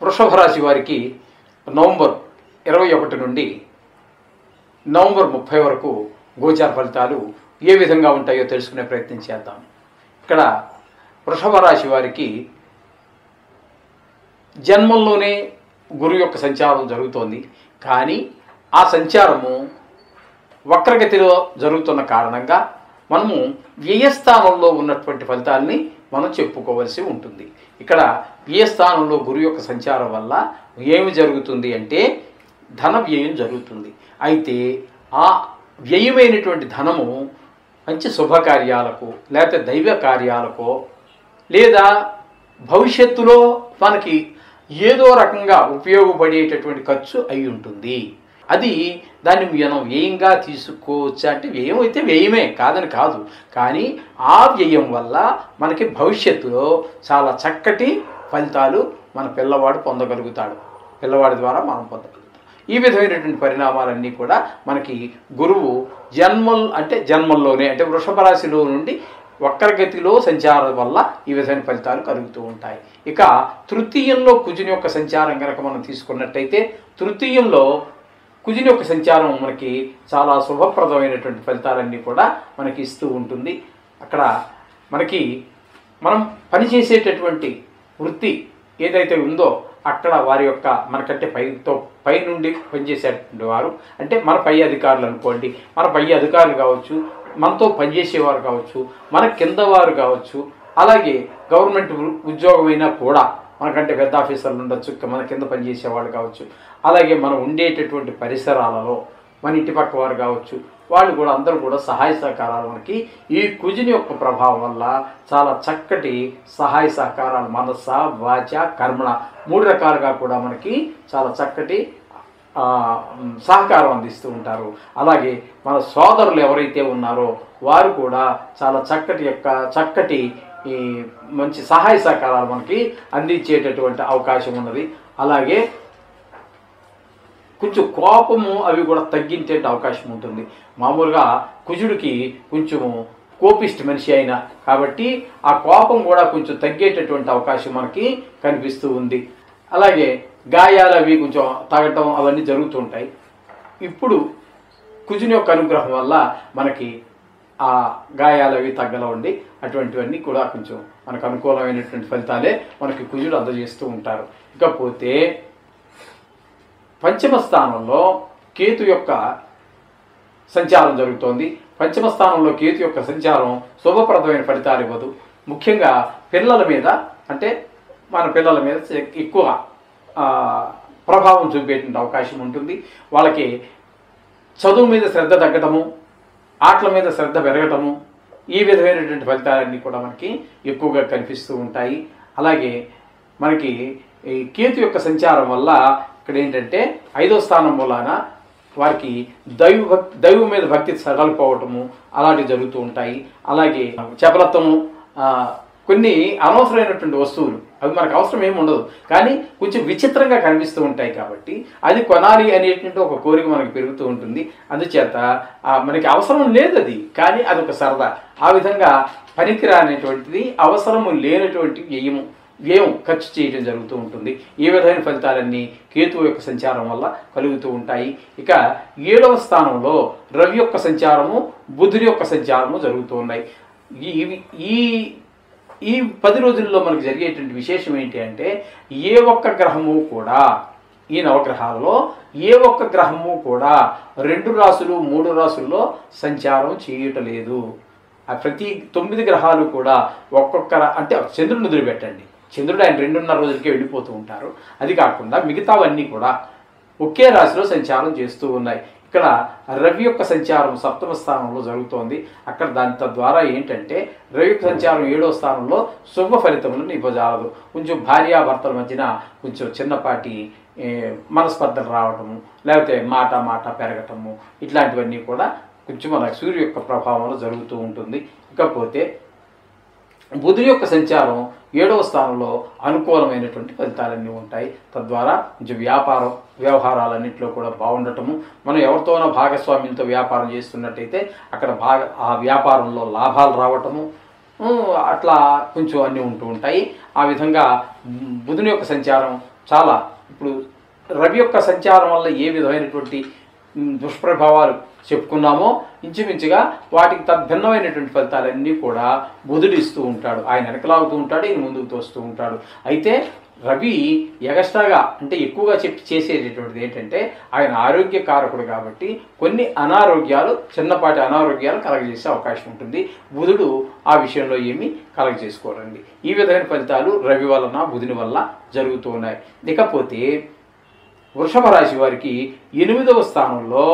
వృషభ రాశి వారికి నవంబర్ 21 నుండి నవంబర్ 30 వరకు గోచార ఫలితాలు ఏ విధంగా ఉంటాయో తెలుసుకునే ప్రయత్నం చేద్దాం. ఇక్కడ వృషభ రాశి వారికి జన్మంలోనే గురువు యొక్క సంచారం జరుగుతోంది. కానీ ఆ సంచారము వక్రగతిలో జరుగుతున్న కారణంగా మనము వ్యయస్థానంలో ఉన్నటువంటి ఫలితాలని మనం చెప్పుకోవలసి ఉంటుంది. ఇక్కడ వ్యయస్థానంలో గురువు యొక్క సంచారం వల్ల ఏమి జరుగుతుంది అంటే ధన వ్యయం జరుగుతుంది. అయితే ఆ వ్యయమైనటువంటి ధనము మంచి శుభకార్యాలకు లేకపోతే దైవ కార్యాలకో లేదా భవిష్యత్తులో మనకి ఏదో రకంగా ఉపయోగపడేటటువంటి ఖర్చు అయి ఉంటుంది. అది దాన్ని మనం వ్యయంగా తీసుకోవచ్చు అంటే వ్యయం అయితే వ్యయమే కాదని కాదు. కానీ ఆ వ్యయం వల్ల మనకి భవిష్యత్తులో చాలా చక్కటి ఫలితాలు మన పిల్లవాడు పొందగలుగుతాడు. పిల్లవాడి ద్వారా మనం పొందగలుగుతాం. ఈ విధమైనటువంటి పరిణామాలన్నీ కూడా మనకి గురువు జన్మల్లోనే అంటే వృషభ రాశిలో నుండి వక్రగతిలో సంచారం వల్ల ఈ విధమైన ఫలితాలు కలుగుతూ ఉంటాయి. ఇక తృతీయంలో కుజుని యొక్క సంచారం కనుక మనం తీసుకున్నట్టయితే తృతీయంలో కుజుని యొక్క సంచారం మనకి చాలా శుభప్రదమైనటువంటి ఫలితాలన్నీ కూడా మనకి ఇస్తూ ఉంటుంది. అక్కడ మనం పనిచేసేటటువంటి వృత్తి ఏదైతే ఉందో అక్కడ వారి యొక్క మనకంటే పై నుండి పనిచేసేటువంటి వారు అంటే మన పై అధికారులు అనుకోండి, మన పై అధికారులు కావచ్చు, మనతో పనిచేసేవారు కావచ్చు, మన కింద వారు కావచ్చు, అలాగే గవర్నమెంట్ ఉద్యోగమైనా కూడా మనకంటే పెద్ద ఆఫీసర్లు ఉండొచ్చు, మన కింద పనిచేసేవాళ్ళు కావచ్చు, అలాగే మనం ఉండేటటువంటి పరిసరాలలో మన ఇంటి పక్క వారు కావచ్చు, వాళ్ళు కూడా అందరూ కూడా సహాయ సహకారాలు మనకి ఈ కుజుని యొక్క ప్రభావం వల్ల చాలా చక్కటి సహాయ సహకారాలు మనస వాచ కర్మణ 3 రకాలుగా కూడా మనకి చాలా చక్కటి సహకారం అందిస్తూ ఉంటారు. అలాగే మన సోదరులు ఎవరైతే ఉన్నారో వారు కూడా చాలా చక్కటి ఈ మంచి సహాయ సహకారాలు మనకి అందించేటటువంటి అవకాశం ఉన్నది. అలాగే కొంచెం కోపము అవి కూడా తగ్గించే అవకాశం ఉంటుంది. మామూలుగా కుజుడికి కొంచెము కోపిష్టి మనిషి అయినా కాబట్టి ఆ కోపం కూడా కొంచెం తగ్గేటటువంటి అవకాశం మనకి కనిపిస్తూ ఉంది. అలాగే గాయాలు అవి కొంచెం తగ్గటం అవన్నీ జరుగుతుంటాయి. ఇప్పుడు కుజుని యొక్క అనుగ్రహం వల్ల మనకి ఆ గాయాలు అవి తగ్గలవండి. అటువంటివన్నీ కూడా కొంచెం మనకు అనుకూలమైనటువంటి ఫలితాలే మనకి కుజుడు అందజేస్తూ ఉంటారు. ఇకపోతే పంచమ స్థానంలో కేతు యొక్క సంచారం జరుగుతోంది. పంచమ స్థానంలో కేతు యొక్క సంచారం శుభప్రదమైన ఫలితాలు ఇవ్వదు. ముఖ్యంగా పిల్లల మీద అంటే మన పిల్లల మీద ఎక్కువ ప్రభావం చూపేటువంటి అవకాశం ఉంటుంది. వాళ్ళకి చదువు మీద శ్రద్ధ తగ్గటము, ఆటల మీద శ్రద్ధ పెరగటము, ఈ విధమైనటువంటి ఫలితాలన్నీ కూడా మనకి ఎక్కువగా కనిపిస్తూ ఉంటాయి. అలాగే మనకి ఈ కేతు యొక్క సంచారం వల్ల ఇక్కడ ఏంటంటే 5వ స్థానం మూలాన వారికి దైవం మీద భక్తి సగలిపోవటము అలాంటివి జరుగుతూ ఉంటాయి. అలాగే చపలత్వము, కొన్ని అనవసరమైనటువంటి వస్తువులు అవి మనకు అవసరం ఏమి ఉండదు కానీ కొంచెం విచిత్రంగా కనిపిస్తూ ఉంటాయి కాబట్టి అది కొనాలి అనేటువంటి ఒక కోరిక మనకు పెరుగుతూ ఉంటుంది. అందుచేత మనకి అవసరం లేదు అది, కానీ అదొక సరదా. ఆ విధంగా పనికిరానేటువంటిది అవసరము లేనటువంటి వ్యయం ఖర్చు చేయడం జరుగుతూ ఉంటుంది. ఈ విధమైన ఫలితాలన్నీ కేతువు యొక్క సంచారం వల్ల కలుగుతూ ఉంటాయి. ఇక 7వ స్థానంలో రవి యొక్క సంచారము, బుధుని యొక్క సంచారము జరుగుతూ ఉన్నాయి. ఈ 10 రోజుల్లో మనకు జరిగేటువంటి విశేషం ఏంటి అంటే ఏ ఒక్క గ్రహము కూడా ఈ నవగ్రహాలలో ఏ ఒక్క గ్రహము కూడా 2 రాసులు 3 రాసుల్లో సంచారం చేయటలేదు. ప్రతి 9 గ్రహాలు కూడా అంటే చంద్రుడిని వదిలిపెట్టండి, చంద్రుడు ఆయన 2.5 రోజులకే వెళ్ళిపోతూ ఉంటారు. అది కాకుండా మిగతావన్నీ కూడా ఒకే రాశిలో సంచారం చేస్తూ ఉన్నాయి. ఇక్కడ రవి యొక్క సంచారం 7వ స్థానంలో జరుగుతోంది. అక్కడ తద్వారా ఏంటంటే రవి యొక్క సంచారం 7వ స్థానంలో శుభ ఫలితములను ఇవ్వజాలదు. కొంచెం భార్యాభర్తల మధ్యన కొంచెం చిన్నపాటి మనస్పర్ధలు రావటము, లేకపోతే మాట పెరగటము, ఇట్లాంటివన్నీ కూడా కొంచెం మన సూర్యు యొక్క ప్రభావంలో జరుగుతూ ఉంటుంది. ఇకపోతే బుధుని యొక్క సంచారం 7వ స్థానంలో అనుకూలమైనటువంటి ఫలితాలన్నీ ఉంటాయి. తద్వారా కొంచెం వ్యవహారాలన్నింటిలో కూడా బాగుండటము, మనం ఎవరితోనో భాగస్వామ్యంతో వ్యాపారం చేస్తున్నట్టయితే అక్కడ ఆ వ్యాపారంలో లాభాలు రావటము, అట్లా కొంచెం అన్నీ ఉంటూ ఉంటాయి. ఆ విధంగా బుధుని యొక్క సంచారం చాలా ఇప్పుడు రవి యొక్క సంచారం వల్ల ఏ విధమైనటువంటి దుష్ప్రభావాలు చెప్పుకున్నామో ఇంచుమించుగా వాటికి తద్భిన్నమైనటువంటి ఫలితాలన్నీ కూడా బుధుడు ఇస్తూ ఉంటాడు. ఆయన వెనకలాగుతూ ఉంటాడు, ఈయన ముందుకు తోస్తూ ఉంటాడు. అయితే రవి ఎగస్ట్రాగా అంటే ఎక్కువగా చేసేటటువంటిది ఏంటంటే ఆయన ఆరోగ్యకారకుడు కాబట్టి కొన్ని అనారోగ్యాలు, చిన్నపాటి అనారోగ్యాలు కలగజేసే అవకాశం ఉంటుంది. బుధుడు ఆ విషయంలో ఏమీ కలగజేసుకోరండి. ఈ విధమైన ఫలితాలు రవి వలన బుధుని వల్ల జరుగుతూ ఉన్నాయి. ఇకపోతే వృషభ రాశి వారికి 8వ స్థానంలో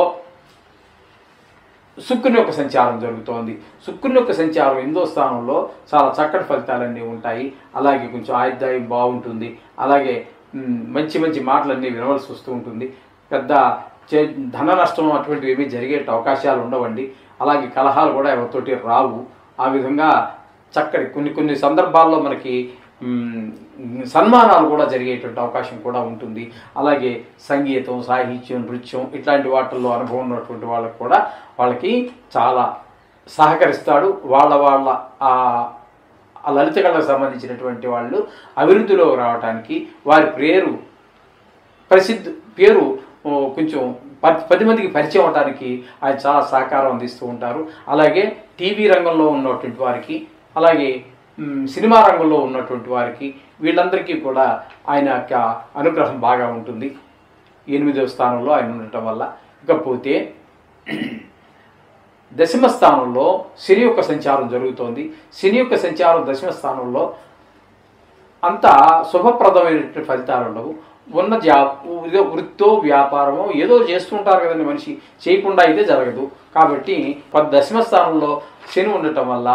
శుక్రుని యొక్క సంచారం జరుగుతోంది. శుక్రుని యొక్క సంచారం 8వ స్థానంలో చాలా చక్కటి ఫలితాలన్నీ ఉంటాయి. అలాగే కొంచెం ఆయుర్దాయం బాగుంటుంది. అలాగే మంచి మంచి మాటలన్నీ వినవలసి వస్తూ ఉంటుంది. పెద్ద ధన నష్టం అటువంటివి ఏమీ జరిగే అవకాశాలు ఉండవండి. అలాగే కలహాలు కూడా ఎవరితోటి రావు. ఆ విధంగా చక్కటి కొన్ని సందర్భాల్లో మనకి సన్మానాలు కూడా జరిగేటువంటి అవకాశం కూడా ఉంటుంది. అలాగే సంగీతం, సాహిత్యం, నృత్యం ఇట్లాంటి వాటిల్లో అనుభవం ఉన్నటువంటి వాళ్ళకు కూడా వాళ్ళకి చాలా సహకరిస్తాడు. వాళ్ళ ఆ లలిత కళకు సంబంధించినటువంటి వాళ్ళు అభివృద్ధిలో రావడానికి వారి పేరు కొంచెం 10 మందికి పరిచయం అవడానికి ఆయన చాలా సహకారం అందిస్తూ ఉంటారు. అలాగే టీవీ రంగంలో ఉన్నటువంటి వారికి, అలాగే సినిమా రంగంలో ఉన్నటువంటి వారికి వీళ్ళందరికీ కూడా ఆయన యొక్క అనుగ్రహం బాగా ఉంటుంది 8వ స్థానంలో ఆయన ఉండటం వల్ల. ఇకపోతే 10వ స్థానంలో శని యొక్క సంచారం జరుగుతోంది. శని యొక్క సంచారం 10వ స్థానంలో అంత శుభప్రదమైనటువంటి ఫలితాలు ఉండవు. ఉన్న వృత్తో వ్యాపారమో ఏదో చేస్తుంటారు కదండి, మనిషి చేయకుండా అయితే జరగదు. కాబట్టి 10వ స్థానంలో శని ఉండటం వల్ల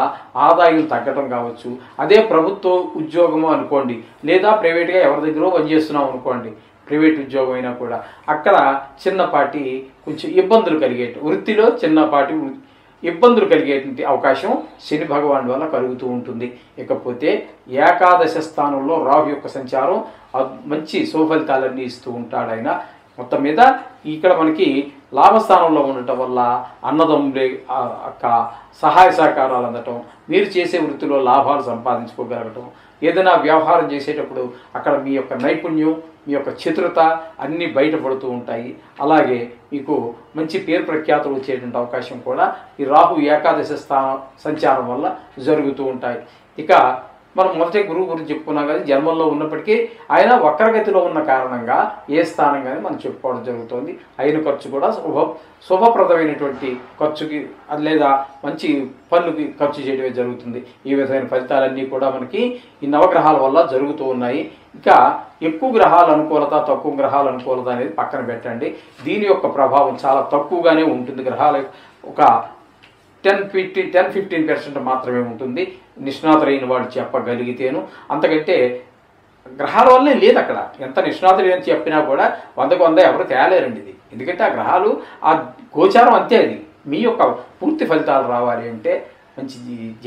ఆదాయం తగ్గటం కావచ్చు. అదే ప్రభుత్వ ఉద్యోగము అనుకోండి, లేదా ప్రైవేట్గా ఎవరి దగ్గర పనిచేస్తున్నాం అనుకోండి, ప్రైవేట్ ఉద్యోగం అయినా కూడా అక్కడ చిన్నపాటి కొంచెం ఇబ్బందులు వృత్తిలో చిన్నపాటి ఇబ్బందులు కలిగేటువంటి అవకాశం శని భగవాన్ వల్ల కలుగుతూ ఉంటుంది. ఇకపోతే ఏకాదశ స్థానంలో రాహు యొక్క సంచారం మంచి సుఫలితాలన్నీ ఇస్తూ ఉంటాడు ఆయన. మొత్తం మీద ఇక్కడ మనకి లాభస్థానంలో ఉండటం వల్ల అన్నదమ్ములే సహాయ సహకారాలు అందటం, మీరు చేసే వృత్తిలో లాభాలు సంపాదించుకోగలగటం, ఏదైనా వ్యవహారం చేసేటప్పుడు అక్కడ మీ యొక్క నైపుణ్యం, మీ యొక్క చతురత అన్నీ బయటపడుతూ ఉంటాయి. అలాగే మీకు మంచి పేరు ప్రఖ్యాతులు వచ్చేటువంటి అవకాశం కూడా ఈ రాహు ఏకాదశ సంచారం వల్ల జరుగుతూ ఉంటాయి. ఇక మనం మొదటి గురువు గురించి చెప్పుకున్నాం కానీ జన్మంలో ఉన్నప్పటికీ ఆయన వక్రగతిలో ఉన్న కారణంగా ఏ స్థానం కానీ మనం చెప్పుకోవడం జరుగుతుంది. అయిన ఖర్చు కూడా శుభప్రదమైనటువంటి ఖర్చుకి లేదా మంచి పనులకి ఖర్చు చేయడమే జరుగుతుంది. ఈ విధమైన ఫలితాలన్నీ కూడా మనకి ఈ నవగ్రహాల వల్ల జరుగుతూ ఉన్నాయి. ఇక ఎక్కువ గ్రహాల అనుకూలత, తక్కువ గ్రహాల అనుకూలత అనేది పక్కన పెట్టండి. దీని యొక్క ప్రభావం చాలా తక్కువగానే ఉంటుంది. గ్రహాల ఒక 10-15% మాత్రమే ఉంటుంది, నిష్ణాతులైన వాళ్ళు చెప్పగలిగితేను. అంతకంటే గ్రహాల వల్లే లేదు అక్కడ. ఎంత నిష్ణాతులు అని చెప్పినా కూడా 100కు 100 ఎవరు తేలేరండి ఇది. ఎందుకంటే ఆ గ్రహాలు ఆ గోచారం అంతే. అది మీ యొక్క పూర్తి ఫలితాలు రావాలి అంటే మంచి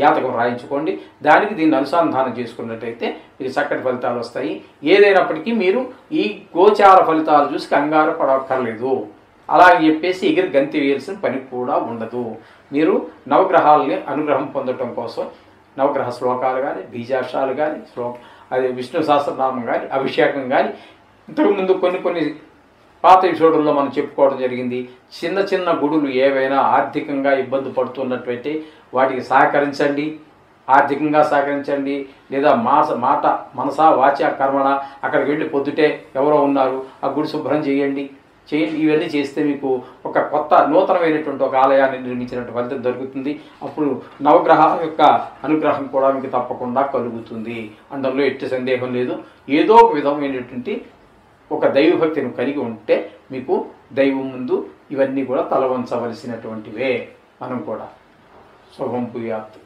జాతకం రాయించుకోండి. దానికి దీన్ని అనుసంధానం చేసుకున్నట్టయితే మీకు చక్కటి ఫలితాలు వస్తాయి. ఏదైనప్పటికీ మీరు ఈ గోచార ఫలితాలు చూసి కంగారు పడక్కర్లేదు. అలాగే చెప్పేసి ఎగిరి గంతి వేయాల్సిన పని కూడా ఉండదు. మీరు నవగ్రహాలని అనుగ్రహం పొందటం కోసం నవగ్రహ శ్లోకాలు కానీ, బీజాక్షరాలు కానీ, అదే విష్ణు సహస్రనామం కానీ, అభిషేకం కానీ, ఇంతకుముందు కొన్ని పాత ఎపిసోడ్లో మనం చెప్పుకోవడం జరిగింది. చిన్న గుడులు ఏవైనా ఆర్థికంగా ఇబ్బంది పడుతున్నట్లయితే వాటికి సహకరించండి, ఆర్థికంగా సహకరించండి. లేదా మనసా వాచ కర్మణ అక్కడికి వెళ్ళి పొద్దుటే ఎవరో ఉన్నారు ఆ గుడి శుభ్రం చేయండి. ఇవన్నీ చేస్తే మీకు ఒక కొత్త నూతనమైనటువంటి ఒక ఆలయాన్ని నిర్మించినట్టు ఫలితం దొరుకుతుంది. అప్పుడు నవగ్రహాల యొక్క అనుగ్రహం కూడా మీకు తప్పకుండా కలుగుతుంది. అందులో ఎట్టి సందేహం లేదు. ఏదో ఒక విధమైనటువంటి ఒక దైవభక్తిని కలిగి ఉంటే మీకు దైవం ముందు ఇవన్నీ కూడా తలవంచవలసినటువంటివే. మనం కూడా శుభం భూయాత్.